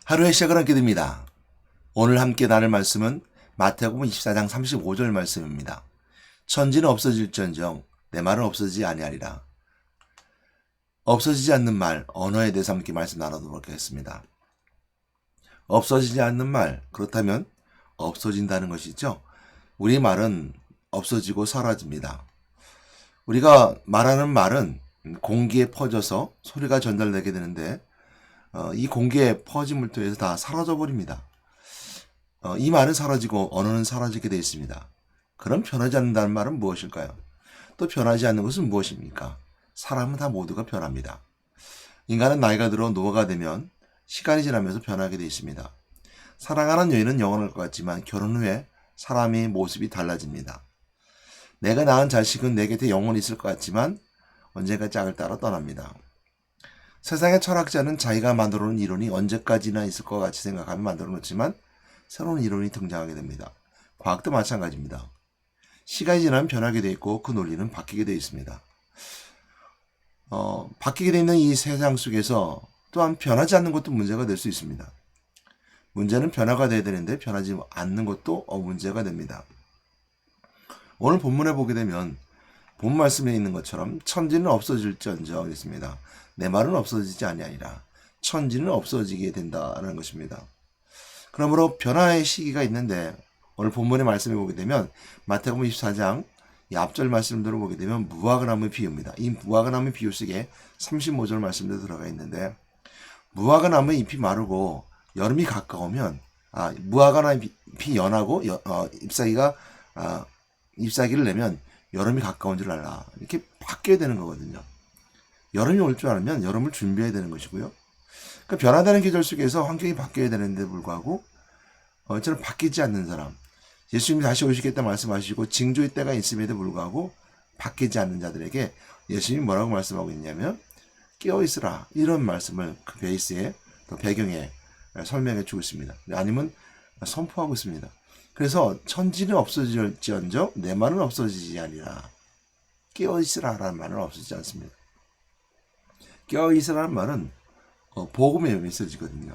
하루의 시작을 함께 됩니다. 오늘 함께 나눌 말씀은 마태복음 24장 35절 말씀입니다. 천지는 없어질지언정 내 말은 없어지지 아니하리라. 없어지지 않는 말, 언어에 대해서 함께 말씀 나눠보도록 하겠습니다. 없어지지 않는 말, 그렇다면 없어진다는 것이죠. 우리 말은 없어지고 사라집니다. 우리가 말하는 말은 공기에 퍼져서 소리가 전달되게 되는데 이 공기에 퍼짐을 통해서 다 사라져버립니다. 이 말은 사라지고 언어는 사라지게 되어 있습니다. 그럼 변하지 않는다는 말은 무엇일까요? 또 변하지 않는 것은 무엇입니까? 사람은 다 모두가 변합니다. 인간은 나이가 들어 노화가 되면 시간이 지나면서 변하게 되어 있습니다. 사랑하는 여인은 영원할 것 같지만 결혼 후에 사람의 모습이 달라집니다. 내가 낳은 자식은 내 곁에 영원히 있을 것 같지만 언젠가 짝을 따라 떠납니다. 세상의 철학자는 자기가 만들어 놓은 이론이 언제까지나 있을 것 같이 생각하며 만들어 놓지만 새로운 이론이 등장하게 됩니다. 과학도 마찬가지입니다. 시간이 지나면 변하게 되어 있고 그 논리는 바뀌게 되어 있습니다. 바뀌게 되어 있는 이 세상 속에서 또한 변하지 않는 것도 문제가 될 수 있습니다. 문제는 변화가 되어야 되는데 변하지 않는 것도 문제가 됩니다. 오늘 본문에 보게 되면 본 말씀에 있는 것처럼 천지는 없어질지언정 있습니다. 내 말은 없어지지 아니하리라. 천지는 없어지게 된다는 것입니다. 그러므로 변화의 시기가 있는데 오늘 본문의 말씀을 보게 되면 마태복음 24장 이 앞절 말씀들을 보게 되면 무화과 나무의 비유입니다. 이 무화과 나무의 비유 속에 35절 말씀도 들어가 있는데 무화과 나무의 잎이 마르고 여름이 가까우면 무화과 나무의 잎이 연하고 잎사귀를 내면 여름이 가까운 줄 알라. 이렇게 바뀌어야 되는 거거든요. 여름이 올 줄 알면 여름을 준비해야 되는 것이고요. 그러니까 변화되는 계절 속에서 환경이 바뀌어야 되는데 불구하고 저는 바뀌지 않는 사람, 예수님이 다시 오시겠다 말씀하시고 징조의 때가 있음에도 불구하고 바뀌지 않는 자들에게 예수님이 뭐라고 말씀하고 있냐면 깨어있으라, 이런 말씀을 그 베이스에 또 배경에 설명해 주고 있습니다. 아니면 선포하고 있습니다. 그래서 천지는 없어질지언정 내 말은 없어지지 아니라. 깨어있으라 라는 말은 없어지지 않습니다. 깨어있으라는 말은 복음의 메시지거든요.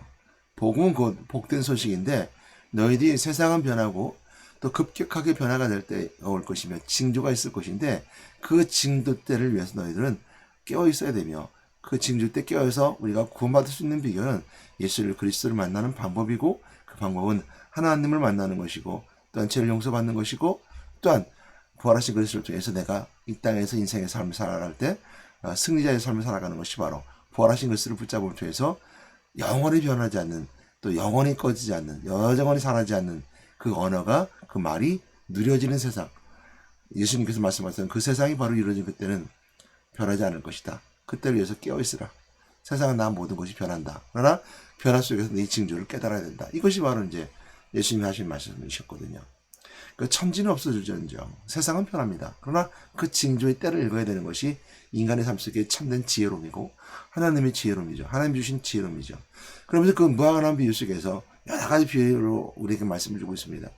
복음은 곧 복된 소식인데 너희들이 세상은 변하고 또 급격하게 변화가 될 때가 올 것이며 징조가 있을 것인데 그 징조 때를 위해서 너희들은 깨어있어야 되며 그 징조 때 깨어서 우리가 구원받을 수 있는 비결은 예수를 그리스도를 만나는 방법이고 그 방법은 하나님을 만나는 것이고 또한 죄를 용서받는 것이고 또한 부활하신 그리스도를 통해서 내가 이 땅에서 인생의 삶을 살아갈 때 승리자의 삶을 살아가는 것이 바로 부활하신 그리스도를 붙잡음을 통해서 영원히 변하지 않는 또 영원히 꺼지지 않는 영원히 사라지지 않는 그 언어가 그 말이 누려지는 세상, 예수님께서 말씀하신 그 세상이 바로 이루어진 그때는 변하지 않을 것이다. 그때를 위해서 깨어있으라. 세상은 나 모든 것이 변한다. 그러나 변화 속에서 네 징조를 깨달아야 된다. 이것이 바로 이제 예수님이 하신 말씀이셨거든요. 그 천지는 없어질지언정 세상은 변합니다. 그러나 그 징조의 때를 읽어야 되는 것이 인간의 삶 속에 참된 지혜로움이고 하나님의 지혜로움이죠. 하나님 주신 지혜로움이죠. 그러면서 그 무화과 나무 비유 속에서 여러 가지 비유로 우리에게 말씀을 주고 있습니다.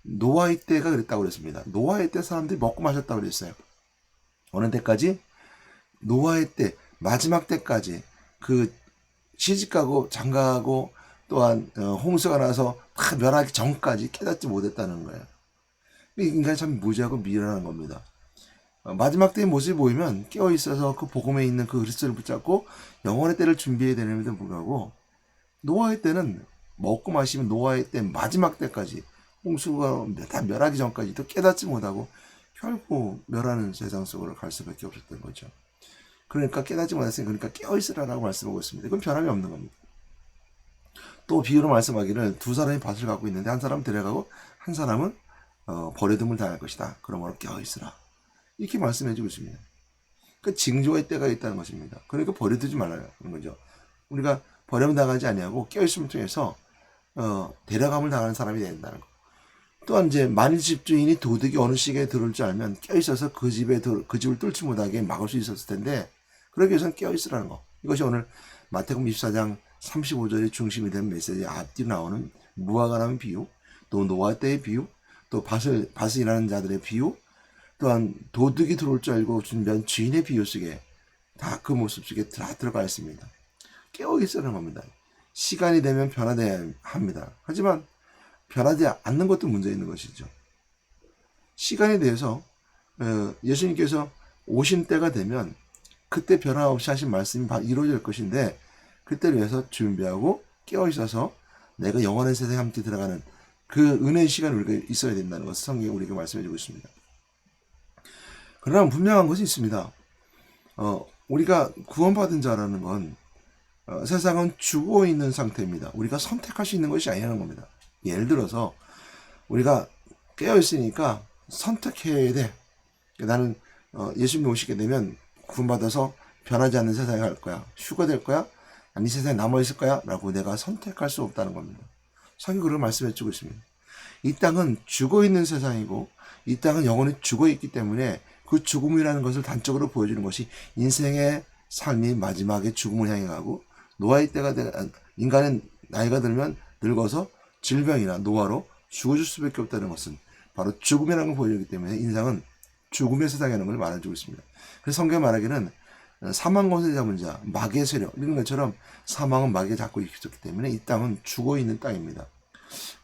노아의 때가 그랬다고 그랬습니다. 노아의 때 사람들이 먹고 마셨다고 그랬어요. 어느 때까지? 노아의 때, 마지막 때까지 그 시집가고 장가가고 또한 홍수가 나서 다 멸하기 전까지 깨닫지 못했다는 거예요. 인간이 참 무지하고 미련한 겁니다. 마지막 때의 모습이 보이면 깨어있어서 그 복음에 있는 그 그리스도를 붙잡고 영원의 때를 준비해야 되는데도 불구하고 노아의 때는 먹고 마시면 노아의 때 마지막 때까지 홍수가 다 멸하기 전까지도 깨닫지 못하고 결국 멸하는 세상 속으로 갈 수밖에 없었던 거죠. 그러니까 깨닫지 못했으니까 그러니까 깨어있으라라고 말씀하고 있습니다. 그건 변함이 없는 겁니다. 또 비유로 말씀하기를 두 사람이 밭을 갖고 있는데 한 사람은 데려가고 한 사람은 버려둠을 당할 것이다. 그러므로 깨어있으라. 이렇게 말씀해 주고 있습니다. 그 징조의 때가 있다는 것입니다. 그러니까 버려두지 말라는 거죠. 우리가 버림을 당하지 아니하고 깨어있음을 통해서 데려감을 당하는 사람이 된다는 거. 또한 이제 만일 집주인이 도둑이 어느 시기에 들어올 줄 알면 깨어있어서 그 집을 뚫지 못하게 막을 수 있었을 텐데 그러기 위해서는 깨어있으라는 거. 이것이 오늘 마태복음 24장 35절의 중심이 된 메시지 앞뒤로 나오는 무화과 나무 비유, 또 노아 때의 비유, 또 밭을 일하는 자들의 비유, 또한 도둑이 들어올 줄 알고 준비한 주인의 비유 속에 다 그 모습 속에 다 들어가 있습니다. 깨어 있으라는 겁니다. 시간이 되면 변화돼야 합니다. 하지만 변하지 않는 것도 문제 있는 것이죠. 시간에 대해서 예수님께서 오신 때가 되면 그때 변화 없이 하신 말씀이 이루어질 것인데 그때를 위해서 준비하고 깨어 있어서 내가 영원한 세상에 함께 들어가는 그 은혜의 시간이 우리가 있어야 된다는 것을 성경이 우리에게 말씀해 주고 있습니다. 그러나 분명한 것이 있습니다. 우리가 구원받은 자라는 건 세상은 죽어 있는 상태입니다. 우리가 선택할 수 있는 것이 아니라는 겁니다. 예를 들어서 우리가 깨어 있으니까 선택해야 돼. 나는 예수님 오시게 되면 구원받아서 변하지 않는 세상에 갈 거야. 휴가 될 거야. 아니 이 세상에 남아있을 거야. 라고 내가 선택할 수 없다는 겁니다. 성경이 그런 말씀해 주고 있습니다. 이 땅은 죽어있는 세상이고 이 땅은 영원히 죽어있기 때문에 그 죽음이라는 것을 단적으로 보여주는 것이 인생의 삶이 마지막에 죽음을 향해 가고 노아의 때가 인간은 나이가 들면 늙어서 질병이나 노화로 죽어질 수밖에 없다는 것은 바로 죽음이라는 걸 보여주기 때문에 인생은 죽음의 세상이라는 걸 말해주고 있습니다. 그래서 성경 말하기는 사망 권세 잡은 자, 마귀의 세력 이런 것처럼 사망은 마귀가 잡고 있기 때문에 이 땅은 죽어있는 땅입니다.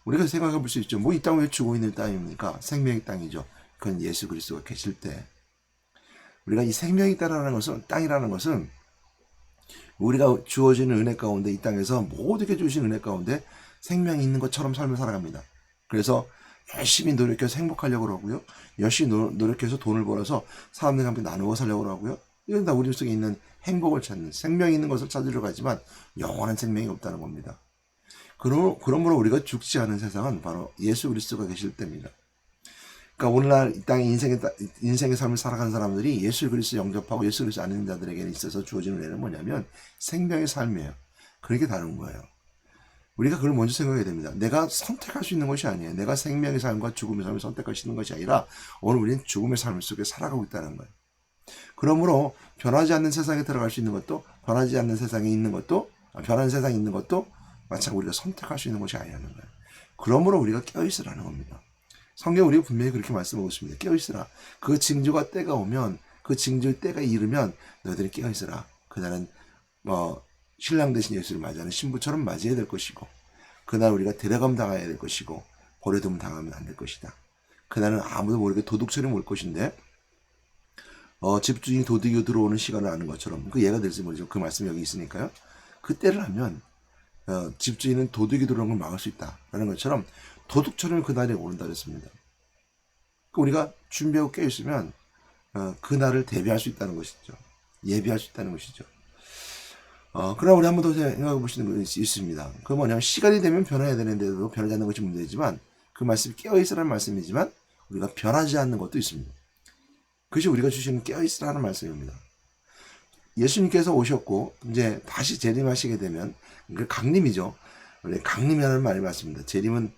우리가 생각해 볼 수 있죠. 뭐 이 땅은 왜 죽어있는 땅입니까? 생명의 땅이죠. 그건 예수 그리스도가 계실 때 우리가 이 생명이 땅이라는 것은 우리가 주어지는 은혜 가운데 이 땅에서 모두게 주신 은혜 가운데 생명이 있는 것처럼 삶을 살아갑니다. 그래서 열심히 노력해서 행복하려고 하고요. 열심히 노력해서 돈을 벌어서 사람들과 함께 나누어 살려고 하고요. 이건 다 우리 속에 있는 행복을 찾는 생명이 있는 것을 찾으려고 하지만 영원한 생명이 없다는 겁니다. 그러므로 우리가 죽지 않은 세상은 바로 예수 그리스도가 계실 때입니다. 그러니까 오늘날 이 땅의 인생의 삶을 살아가는 사람들이 예수 그리스도 영접하고 예수 그리스도 아는 자들에게 있어서 주어지는 은혜는 뭐냐면 생명의 삶이에요. 그렇게 다른 거예요. 우리가 그걸 먼저 생각해야 됩니다. 내가 선택할 수 있는 것이 아니에요. 내가 생명의 삶과 죽음의 삶을 선택할 수 있는 것이 아니라 오늘 우리는 죽음의 삶 속에 살아가고 있다는 거예요. 그러므로 변하지 않는 세상에 들어갈 수 있는 것도 변하지 않는 세상에 있는 것도 변하는 세상에 있는 것도 마찬가지로 우리가 선택할 수 있는 것이 아니라는 거예요. 그러므로 우리가 깨어있으라는 겁니다. 성경 우리가 분명히 그렇게 말씀하고 있습니다. 깨어있으라. 그 징조가 때가 오면 그 징조의 때가 이르면 너희들이 깨어있으라. 그날은 신랑 대신 예수를 맞이하는 신부처럼 맞이해야 될 것이고 그날 우리가 데려감 당해야 될 것이고 버려둠 당하면 안 될 것이다. 그날은 아무도 모르게 도둑처럼 올 것인데 집주인이 도둑이 들어오는 시간을 아는 것처럼 그 예가 될지 모르지만 그 말씀이 여기 있으니까요. 그때를 하면 집주인은 도둑이 들어오는 걸 막을 수 있다라는 것처럼 도둑처럼 그날이 오른다 그랬습니다. 우리가 준비하고 깨어있으면 그날을 대비할 수 있다는 것이죠. 예비할 수 있다는 것이죠. 그러나 우리 한 번 더 생각해 보시는 것이 있습니다. 그건 뭐냐면 시간이 되면 변해야 되는데도 변하지 않는 것이 문제지만 그 말씀이 깨어있으라는 말씀이지만 우리가 변하지 않는 것도 있습니다. 그것이 우리가 주시는 깨어있으라는 말씀입니다. 예수님께서 오셨고 이제 다시 재림하시게 되면 그 강림이죠. 원래 강림이라는 말이 맞습니다. 재림은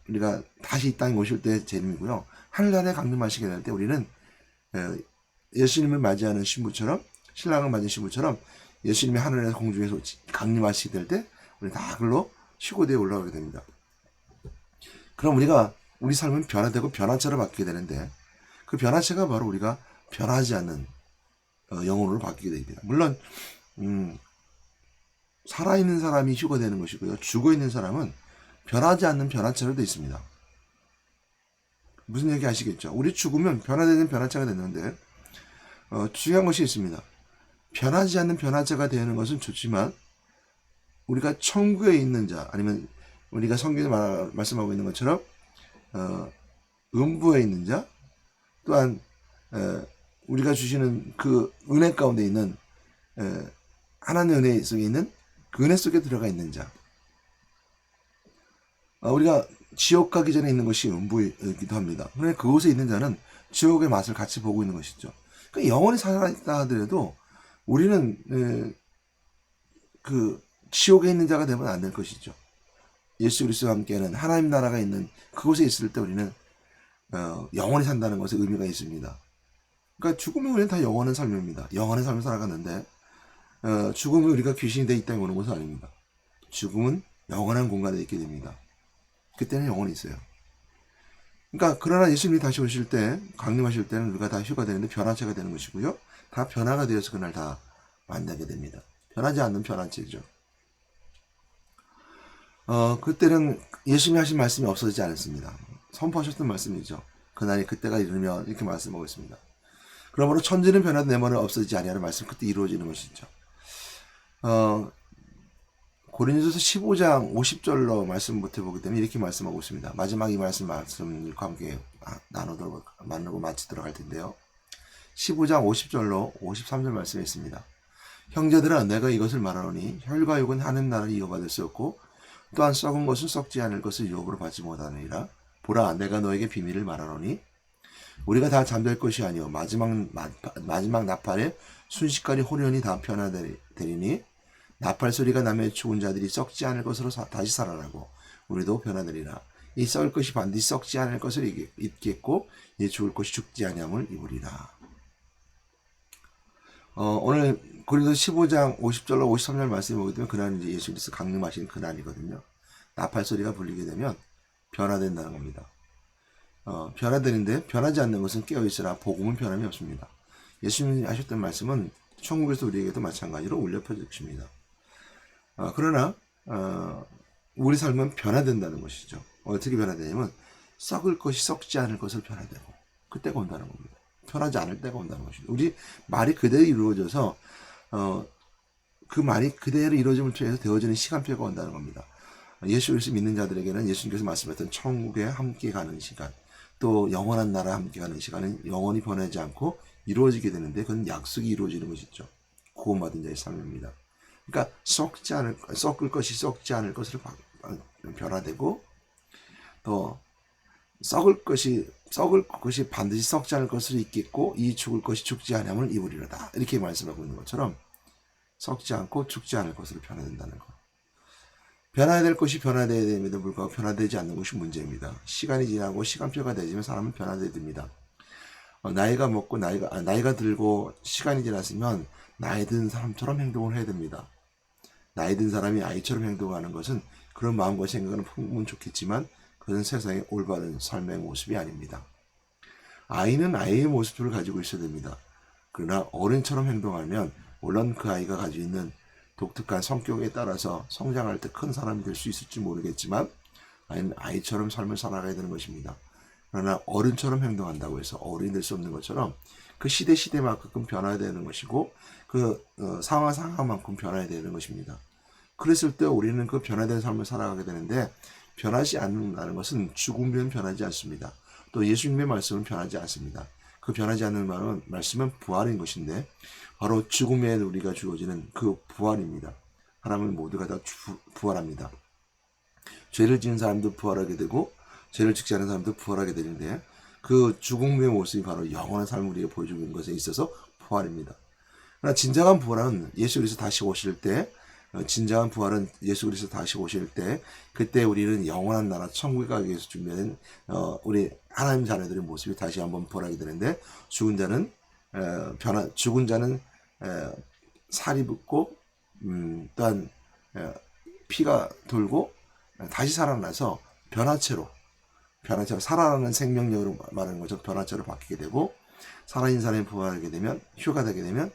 우리가 다시 이 땅에 오실 때 재림이고요. 하늘나라에 강림하시게 될 때 우리는 예수님을 맞이하는 신부처럼 신랑을 맞이하는 신부처럼 예수님이 하늘에서 공중에서 강림하시게 될 때 우리 다 글로 시고대에 올라가게 됩니다. 그럼 우리 삶은 변화되고 변화체로 바뀌게 되는데 그 변화체가 바로 우리가 변하지 않는 영혼으로 바뀌게 됩니다. 물론 살아있는 사람이 휴거되는 것이고요. 죽어있는 사람은 변하지 않는 변화체로 되어 있습니다. 무슨 얘기 아시겠죠? 우리 죽으면 변화되는 변화체가 되는데 중요한 것이 있습니다. 변하지 않는 변화체가 되는 것은 좋지만 우리가 천국에 있는 자 아니면 우리가 성경에 말씀하고 있는 것처럼 음부에 있는 자 또한 우리가 주시는 그 은혜 가운데 있는 하나님의 은혜 속에 있는 그 은혜 속에 들어가 있는 자 우리가 지옥 가기 전에 있는 것이 음부이기도 합니다. 그런데 그곳에 있는 자는 지옥의 맛을 같이 보고 있는 것이죠. 그러니까 영원히 살아있다 하더라도 우리는 그 지옥에 있는 자가 되면 안 될 것이죠. 예수 그리스도와 함께하는 하나님 나라가 있는 그곳에 있을 때 우리는 영원히 산다는 것에 의미가 있습니다. 그러니까 죽으면 우리는 다 영원한 삶입니다. 영원한 삶을 살아가는데 죽으면 우리가 귀신이 돼 이 땅에 오는 것은 아닙니다. 죽음은 영원한 공간에 있게 됩니다. 그때는 영원히 있어요. 그러니까 그러나 예수님이 다시 오실 때 강림하실 때는 우리가 다 휴가 되는데 변화체가 되는 것이고요. 다 변화가 되어서 그날 다 만나게 됩니다. 변하지 않는 변화체죠. 그때는 예수님이 하신 말씀이 없어지지 않았습니다. 선포하셨던 말씀이죠. 그날이 그때가 이르면 이렇게 말씀하고 있습니다. 그러므로 천지는 변화도 내 말은 없어지지 아니하는 말씀 그때 이루어지는 것이죠. 고린도서 15장 50절로 말씀부터 보게 되면 이렇게 말씀하고 있습니다. 마지막 이 말씀과 함께 나누고 마치도록 할 텐데요. 15장 50절로 53절 말씀에 있습니다. 형제들아 내가 이것을 말하노니 혈과 육은 하는 나라를 이어받을 수 없고 또한 썩은 것은 썩지 않을 것을 유업으로 받지 못하느니라. 보라 내가 너에게 비밀을 말하노니 우리가 다 잠들 것이 아니요 마지막 나팔에 순식간에 호련히 다 변화되리니 나팔 소리가 나면 죽은 자들이 썩지 않을 것으로 다시 살아나고 우리도 변화되리라. 이 썩을 것이 반드시 썩지 않을 것을 입겠고 이 죽을 것이 죽지 아니함을 입으리라. 오늘 고린도서 15장 50절로 53절 말씀을 보게 되면 그날은 이제 예수 그리스도 강림하신 그날이거든요. 나팔 소리가 불리게 되면 변화된다는 겁니다. 변화되는데 변하지 않는 것은 깨어있으라 복음은 변함이 없습니다. 예수님이 하셨던 말씀은 천국에서 우리에게도 마찬가지로 울려 퍼집니다. 그러나 우리 삶은 변화된다는 것이죠. 어떻게 변화되냐면 썩을 것이 썩지 않을 것을 변화되고 그때가 온다는 겁니다. 변하지 않을 때가 온다는 것입니다. 우리 말이 그대로 이루어져서 그 말이 그대로 이루어짐을 통해서 되어지는 시간표가 온다는 겁니다. 예수 그리스도 믿는 자들에게는 예수님께서 말씀하셨던 천국에 함께 가는 시간, 또 영원한 나라 함께 가는 시간은 영원히 변하지 않고 이루어지게 되는데 그건 약속이 이루어지는 것이죠. 구원받은 자의 삶입니다. 그러니까 썩을 것이 썩지 않을 것으로 변화되고 또 썩을 것이 반드시 썩지 않을 것으로 있겠고 이 죽을 것이 죽지 아니함을 입으리로다. 이렇게 말씀하고 있는 것처럼 썩지 않고 죽지 않을 것으로 변화된다는 것. 변화해야 될 것이 변화되어야 됨에도 불구하고 변화되지 않는 것이 문제입니다. 시간이 지나고 시간표가 되지만 사람은 변화되어야 됩니다. 나이가 먹고 나이가 들고 시간이 지났으면 나이 든 사람처럼 행동을 해야 됩니다. 나이 든 사람이 아이처럼 행동하는 것은 그런 마음과 생각은 품으면 좋겠지만 그것은 세상의 올바른 삶의 모습이 아닙니다. 아이는 아이의 모습을 가지고 있어야 됩니다. 그러나 어른처럼 행동하면 물론 그 아이가 가지고 있는 독특한 성격에 따라서 성장할 때 큰 사람이 될 수 있을지 모르겠지만 아이는 아이처럼 삶을 살아가야 되는 것입니다. 그러나 어른처럼 행동한다고 해서 어른이 될 수 없는 것처럼 그 시대만큼 변화해야 되는 것이고 그 상황만큼 변화해야 되는 것입니다. 그랬을 때 우리는 그 변화된 삶을 살아가게 되는데 변하지 않는다는 것은 죽으면 변하지 않습니다. 또 예수님의 말씀은 변하지 않습니다. 그 변하지 않는 말씀은 부활인 것인데 바로 죽음에 우리가 주어지는 그 부활입니다. 하나님은 모두가 다 부활합니다. 죄를 지은 사람도 부활하게 되고 죄를 짓지 않은 사람도 부활하게 되는데 그 죽음의 모습이 바로 영원한 삶을 우리에게 보여주는 것에 있어서 부활입니다. 그러나 진정한 부활은 예수 그리스도 다시 오실 때 그때 우리는 영원한 나라 천국에 가기 위해서 준비된 우리 하나님 자녀들의 모습이 다시 한번 부활하게 되는데 죽은 자는 살이 붙고 또한 피가 돌고 다시 살아나서 변화체로 살아나는 생명력으로 말하는 거죠. 변화체로 바뀌게 되고 살아있는 사람이 부활하게 되면 휴가 되게 되면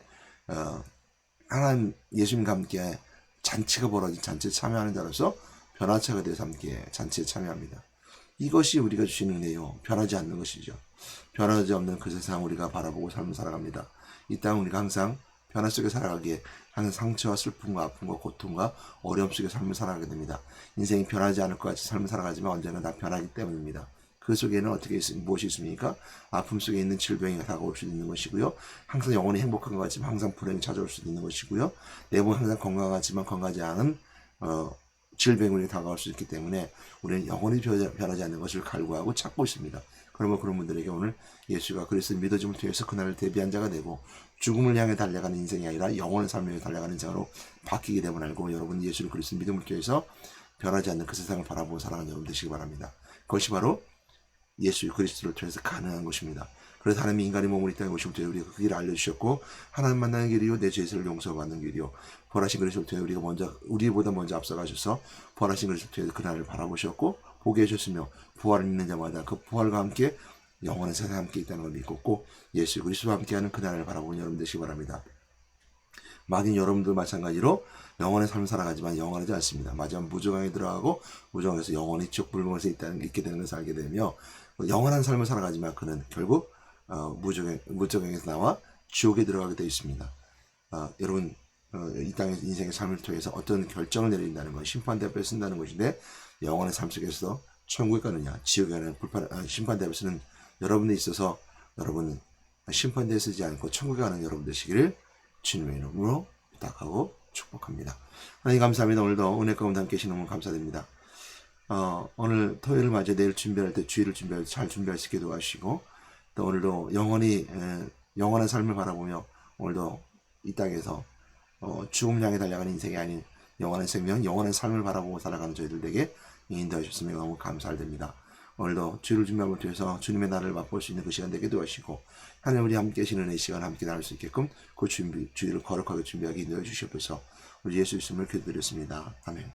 하나님 예수님과 함께 잔치가 벌어진 잔치에 참여하는 자로서 변화체가 되어서 함께 잔치에 참여합니다. 이것이 우리가 주시는 은혜요. 변하지 않는 것이죠. 변하지 없는 그 세상 우리가 바라보고 삶을 살아갑니다. 이 땅 우리가 항상 변화 속에 살아가기에 항상 상처와 슬픔과 아픔과 고통과 어려움 속에 삶을 살아가게 됩니다. 인생이 변하지 않을 것 같이 삶을 살아가지만 언제나 다 변하기 때문입니다. 그 속에는 무엇이 있습니까? 아픔 속에 있는 질병이 다가올 수도 있는 것이고요. 항상 영원히 행복한 것 같지만 항상 불행이 찾아올 수도 있는 것이고요. 내부는 항상 건강하지만 건강하지 않은 질병이 다가올 수 있기 때문에 우리는 영원히 변하지 않는 것을 갈구하고 찾고 있습니다. 그러면 그런 분들에게 오늘 예수가 그리스도를 믿어줌을 통해서 그날을 대비한 자가 되고 죽음을 향해 달려가는 인생이 아니라 영원의 삶을 향해 달려가는 자로 바뀌게 되면 알고 여러분 예수를 그리스도 믿음을 통해서 변하지 않는 그 세상을 바라보고 살아가는 여러분 되시기 바랍니다. 그것이 바로 예수 그리스도를 통해서 가능한 것입니다. 그래서 하나님이 인간의 몸을 이 땅에 오실 때 우리가 그 길을 알려주셨고 하나님 만나는 길이요 내 죄를 용서받는 길이요 부활하신 그리스도를 통해 우리보다 먼저 앞서가셔서 부활하신 그리스도를 통해 그날을 바라보셨고 보게 해주셨으며 부활을 믿는 자마다 그 부활과 함께 영원한 세상에 함께 있다는 걸 믿고 꼭 예수 그리스도와 함께하는 그날을 바라보는 여러분 되시기 바랍니다. 만일 여러분도 마찬가지로 영원의 삶을 살아가지만 영원하지 않습니다. 마지막 무저강에 들어가고 무저강에서 영원히 지옥 불문에서 있게 되는 것을 알게 되며 영원한 삶을 살아가지만 그는 결국 무저강에서 나와 지옥에 들어가게 되어 있습니다. 여러분 이 땅의 인생의 삶을 통해서 어떤 결정을 내린다는 것, 심판대 앞에 쓴다는 것인데 영원의 삶 속에서 천국에 가느냐 지옥에 가는 심판대 앞에 서는 여러분에 있어서 여러분은 심판대에 서지 않고 천국에 가는 여러분 되시기를 주님의 이름으로 부탁하고 축복합니다. 하나님 감사합니다. 오늘도 은혜 가운데 함께 계시는 너무 감사드립니다. 오늘 토요일을 맞아 내일 준비할 때 주일을 준비할 때 잘 준비할 수 있게 도와주시고 또 오늘도 영원한 삶을 바라보며 오늘도 이 땅에서 죽음 향해 달려가는 인생이 아닌 영원한 생명, 영원한 삶을 바라보고 살아가는 저희들에게 인도해 주셨으면 너무 감사드립니다. 오늘도 주일을 준비함을 통해서 주님의 날을 맛볼 수 있는 그 시간 되게 도와주시고 하나님 우리 함께 계시는 이 시간 함께 나눌 수 있게끔 그 주일을 거룩하게 준비하게 인도해 주시옵소서. 우리 예수 이름을 기도드렸습니다. 아멘.